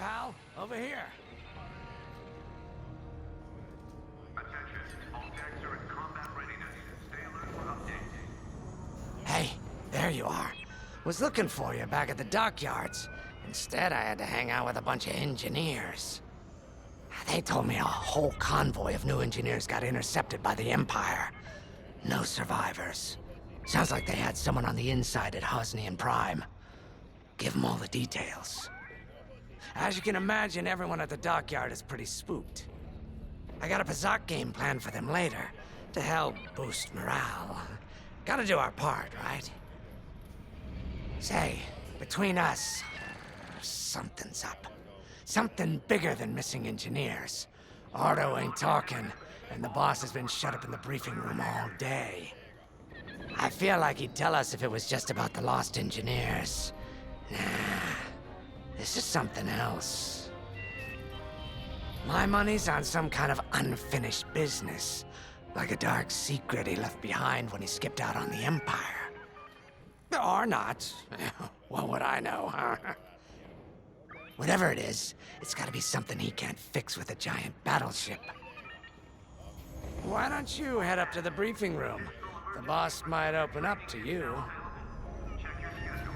pal. Over here. Attention, all decks are in combat readiness. Stay alert for updates. Hey, there you are. Was looking for you back at the dockyards. Instead, I had to hang out with a bunch of engineers. They told me a whole convoy of new engineers got intercepted by the Empire. No survivors. Sounds like they had someone on the inside at Hosnian Prime. Give them all the details. As you can imagine, everyone at the dockyard is pretty spooked. I got a Pazak game planned for them later, to help boost morale. Gotta do our part, right? Say, between us, something's up. Something bigger than missing engineers. Ardo ain't talking, and the boss has been shut up in the briefing room all day. I feel like he'd tell us if it was just about the lost engineers. Nah, this is something else. My money's on some kind of unfinished business, like a dark secret he left behind when he skipped out on the Empire. Or not. What would I know, huh? Whatever it is, it's gotta be something he can't fix with a giant battleship. Why don't you head up to the briefing room? The boss might open up to you. Check your schedule.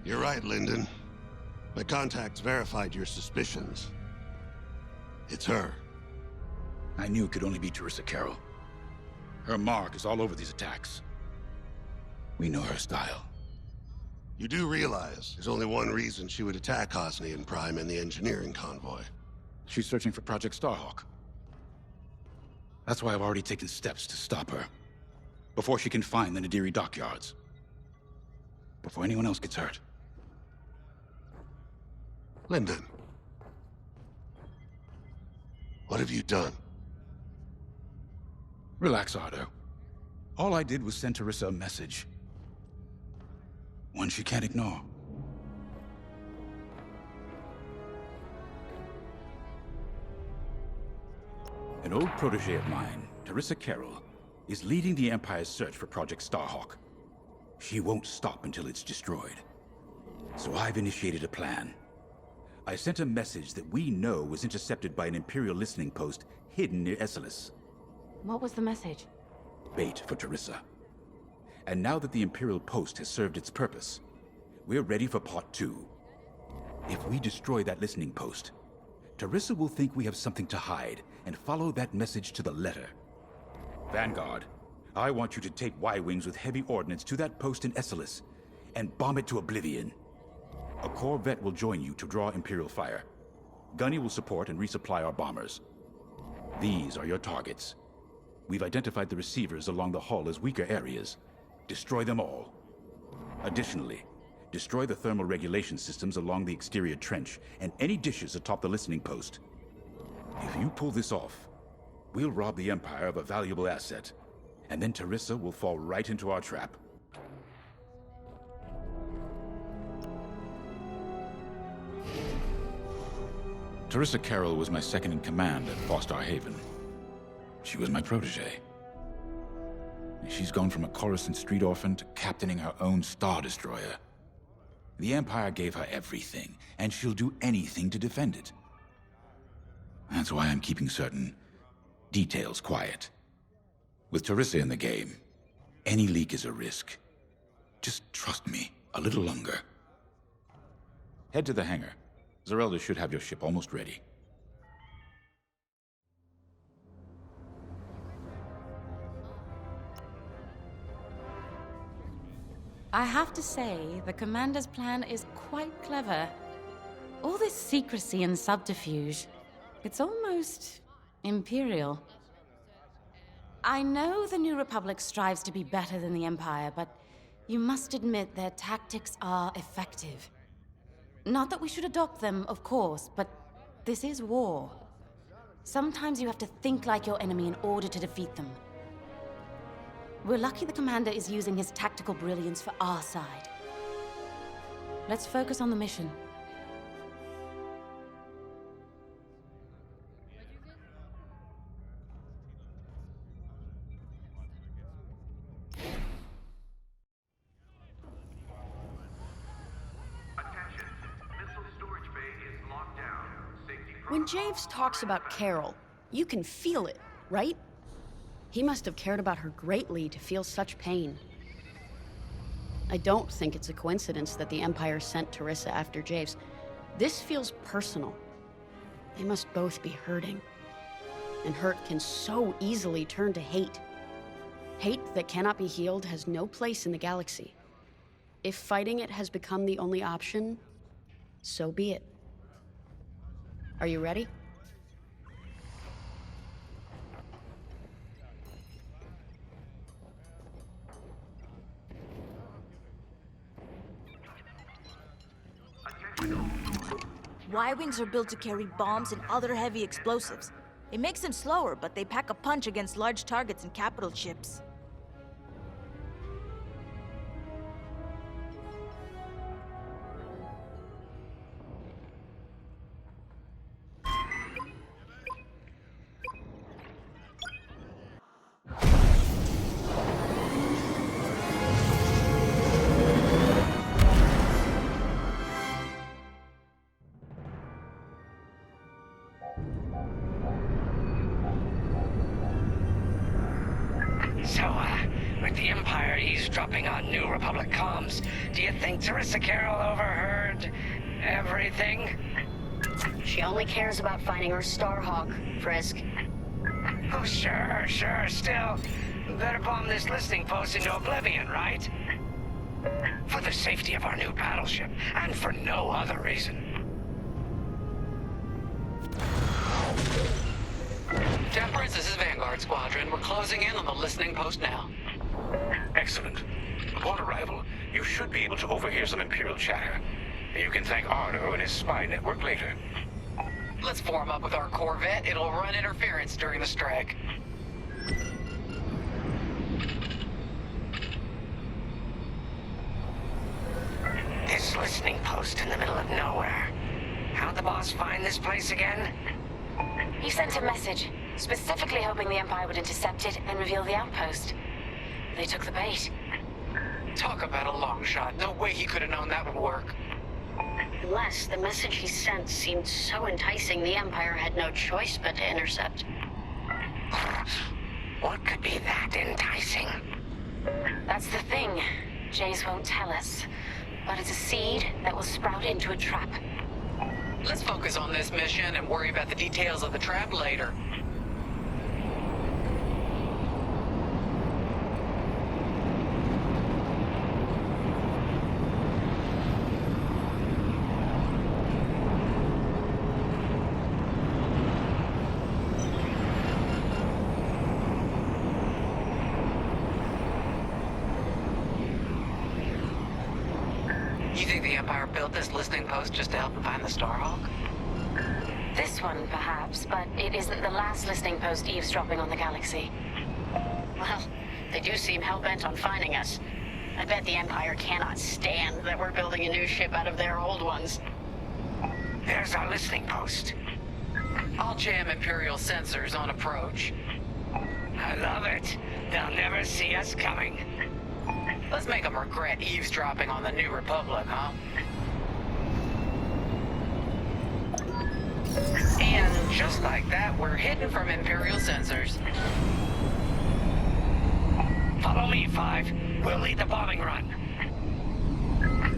You're right, Lyndon. My contacts verified your suspicions. It's her. I knew it could only be Teresa Carroll. Her mark is all over these attacks. We know her style. You do realize there's only one reason she would attack Hosnian Prime and the engineering convoy. She's searching for Project Starhawk. That's why I've already taken steps to stop her. Before she can find the Nadiri dockyards. Before anyone else gets hurt. Lyndon. What have you done? Relax, Ardo. All I did was send Teresa a message. One she can't ignore. An old protege of mine, Teresa Carroll, is leading the Empire's search for Project Starhawk. She won't stop until it's destroyed. So I've initiated a plan. I sent a message that we know was intercepted by an Imperial listening post hidden near Esselis. What was the message? Bait for Teresa. And now that the Imperial post has served its purpose, we're ready for part 2. If we destroy that listening post, Teresa will think we have something to hide and follow that message to the letter. Vanguard, I want you to take Y-Wings with heavy ordnance to that post in Esselis and bomb it to oblivion. A Corvette will join you to draw Imperial fire. Gunny will support and resupply our bombers. These are your targets. We've identified the receivers along the hull as weaker areas. Destroy them all. Additionally, destroy the thermal regulation systems along the exterior trench and any dishes atop the listening post. If you pull this off, we'll rob the Empire of a valuable asset, and then Teresa will fall right into our trap. Teresa Carroll was my second in command at Fostar Haven. She was my protege. She's gone from a Coruscant street orphan to captaining her own Star Destroyer. The Empire gave her everything, and she'll do anything to defend it. That's why I'm keeping certain details quiet. With Teresa in the game, any leak is a risk. Just trust me a little longer. Head to the hangar. Zerelda should have your ship almost ready. I have to say, the Commander's plan is quite clever. All this secrecy and subterfuge, it's almost Imperial. I know the New Republic strives to be better than the Empire, but you must admit their tactics are effective. Not that we should adopt them, of course, but this is war. Sometimes you have to think like your enemy in order to defeat them. We're lucky the Commander is using his tactical brilliance for our side. Let's focus on the mission. When Javes talks about Carol, you can feel it, right? He must have cared about her greatly to feel such pain. I don't think it's a coincidence that the Empire sent Teresa after Javes. This feels personal. They must both be hurting. And hurt can so easily turn to hate. Hate that cannot be healed has no place in the galaxy. If fighting it has become the only option, so be it. Are you ready? Y-Wings are built to carry bombs and other heavy explosives. It makes them slower, but they pack a punch against large targets and capital ships. So, with the Empire eavesdropping on New Republic comms, do you think Teresa Carroll overheard everything? She only cares about finding her Starhawk, Frisk. Oh, sure, still. Better bomb this listening post into oblivion, right? For the safety of our new battleship, and for no other reason. Temperance, this is Vanguard Squadron. We're closing in on the listening post now. Excellent. Upon arrival, you should be able to overhear some Imperial chatter. You can thank Arno and his spy network later. Let's form up with our Corvette. It'll run interference during the strike. This listening post in the middle of nowhere. How'd the boss find this place again? He sent a message, specifically hoping the Empire would intercept it and reveal the outpost. They took the bait. Talk about a long shot. No way he could have known that would work. Unless the message he sent seemed so enticing, the Empire had no choice but to intercept. What could be that enticing? That's the thing. Jace won't tell us. But it's a seed that will sprout into a trap. Let's focus on this mission and worry about the details of the trap later. You think the Empire built this listening post just to help them find the Starhawk? This one, perhaps, but it isn't the last listening post eavesdropping on the galaxy. Well, they do seem hell-bent on finding us. I bet the Empire cannot stand that we're building a new ship out of their old ones. There's our listening post. I'll jam Imperial sensors on approach. I love it. They'll never see us coming. Let's make them regret eavesdropping on the New Republic, huh? And just like that, we're hidden from Imperial sensors. Follow me, Five. We'll lead the bombing run.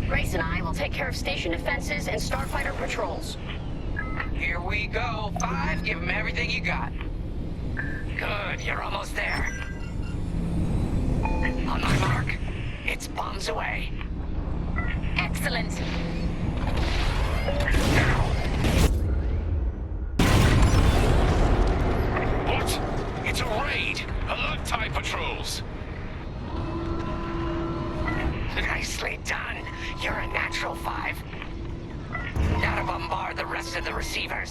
Grace and I will take care of station defenses and starfighter patrols. Here we go. 5, give them everything you got. Good, you're almost there. On my mark. It's bombs away. Excellent. Now. What? It's a raid! Alert TIE patrols! Nicely done. You're a natural, Five. Now to bombard the rest of the receivers.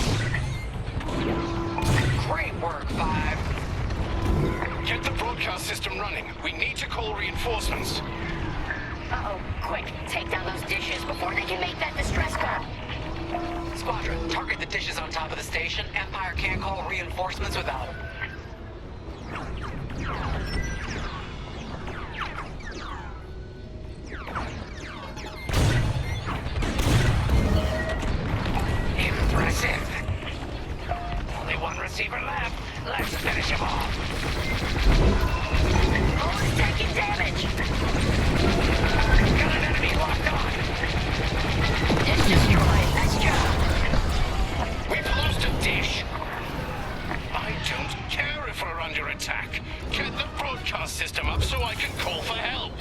Great work, 5. Get the broadcast system running. We need to call reinforcements. Uh-oh, quick, take down those dishes before they can make that distress call. Squadron, target the dishes on top of the station. Empire can't call reinforcements without them. Impressive. receiver left. Let's finish him off. Oh, he's taking damage. Got an enemy locked on. Dish destroyed. Nice job. We've lost a dish. I don't care if we're under attack. Get the broadcast system up so I can call for help.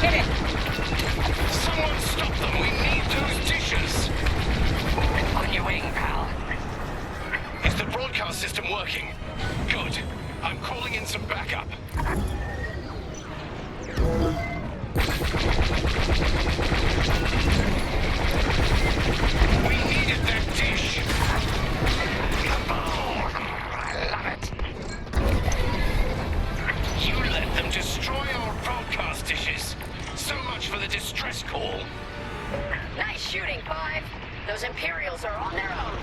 Hit it. Someone stop them. We need those dishes. On your wing, pal. Is the broadcast system working? Good. I'm calling in some backup. We needed that dish. Kaboom! I love it. You let them destroy our broadcast dishes. So much for the distress call. Nice shooting, 5. Those Imperials are on their own.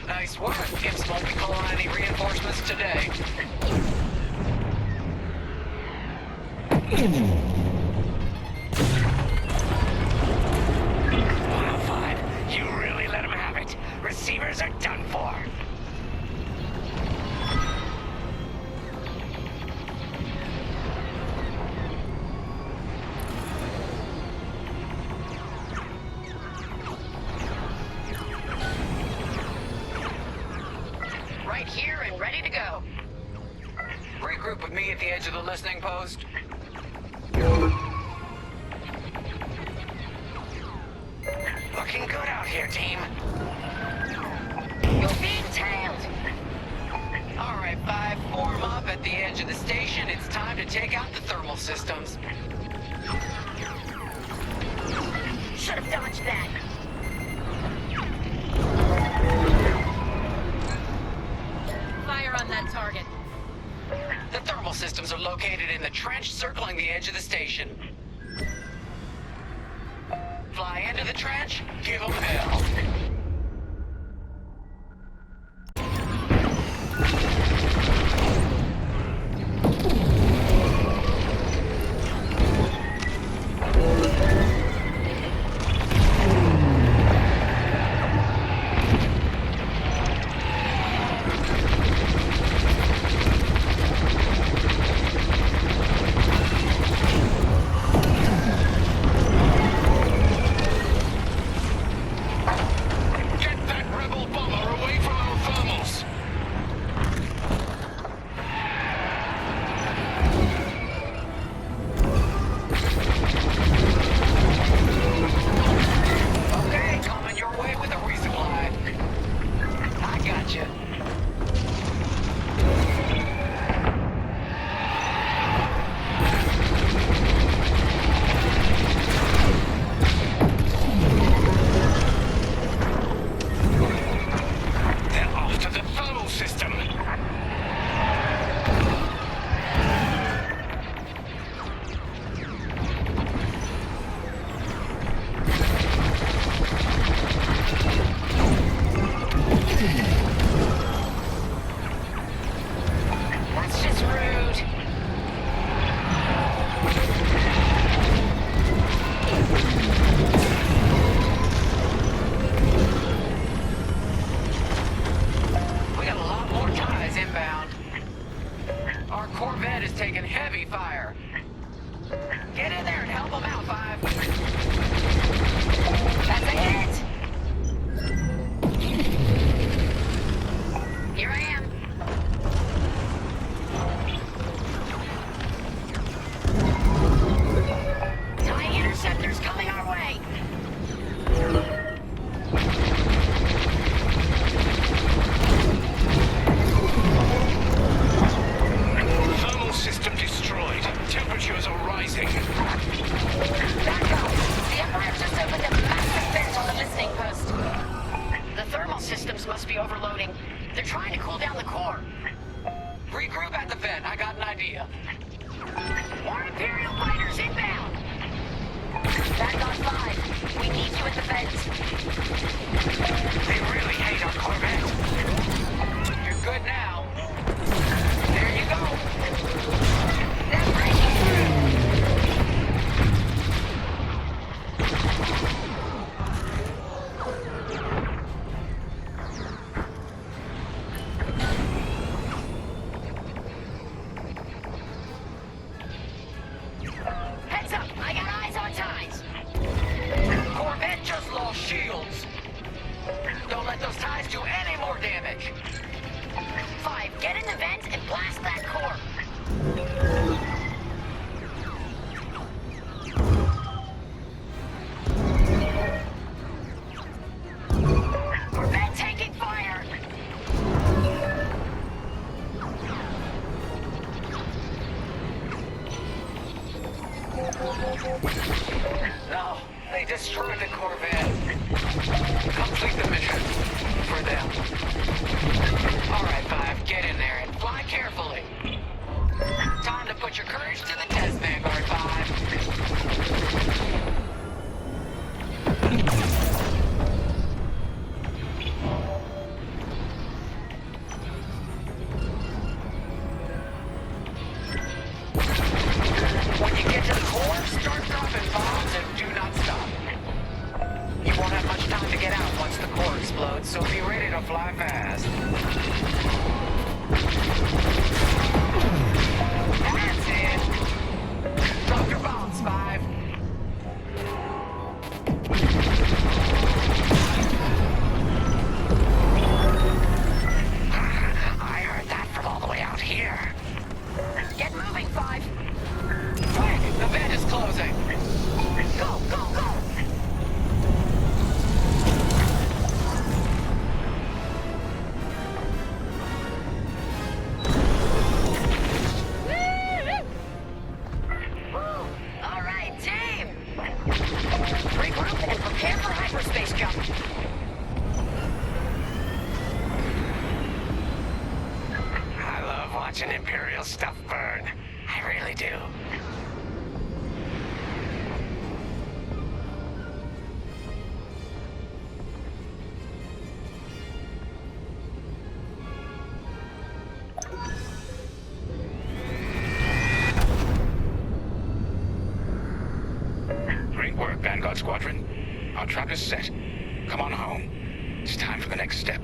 Nice work. Gibbs won't be calling any reinforcements today. 105. You really let him have it. Receivers are done for. Right here and ready to go. Regroup with me at the edge of the listening post. Looking good out here, team. You're being tailed. All right, 5, form up at the edge of the station. It's time to take out the thermal systems. Should have dodged that. Fire on that target. The thermal systems are located in the trench circling the edge of the station. Fly into the trench, give them hell. Get that rebel bomber away from our thermals. Okay, coming your way with a resupply. I gotcha. They're after the thermal system. That's just rude. We got a lot more ties inbound. Our Corvette is taking heavy fire. Get in there and help them out, 5. That's a hit. Here I am. TIE interceptors coming our way. Thermal system destroyed. Temperatures are rising. Back up. The Empire just opened a massive vent on the listening post. The thermal systems must be overloading. They're trying to cool down the core. Regroup at the vent. I got an idea. More Imperial fighters inbound. Back on 5. We need you at the vent. They really hate our Corvette. You're good now. There you go. They're breaking through. No, they destroyed the Corvette. Complete the mission. For them. Alright, Five, get in there and fly carefully. Time to put your courage to the test, Vanguard 5. When you get to the core, start dropping bombs and do not stop. You won't have much time to get out once the core explodes, so be ready to fly fast. That's it. Drop your bombs, Five. I heard that from all the way out here. Get moving, Five. Quick, the vent is closing. Go, go, go! All right, team. Regroup and prepare for hyperspace jump. I love watching Imperial stuff burn. I really do. Great work, Vanguard Squadron. Our trap is set. Come on home. It's time for the next step.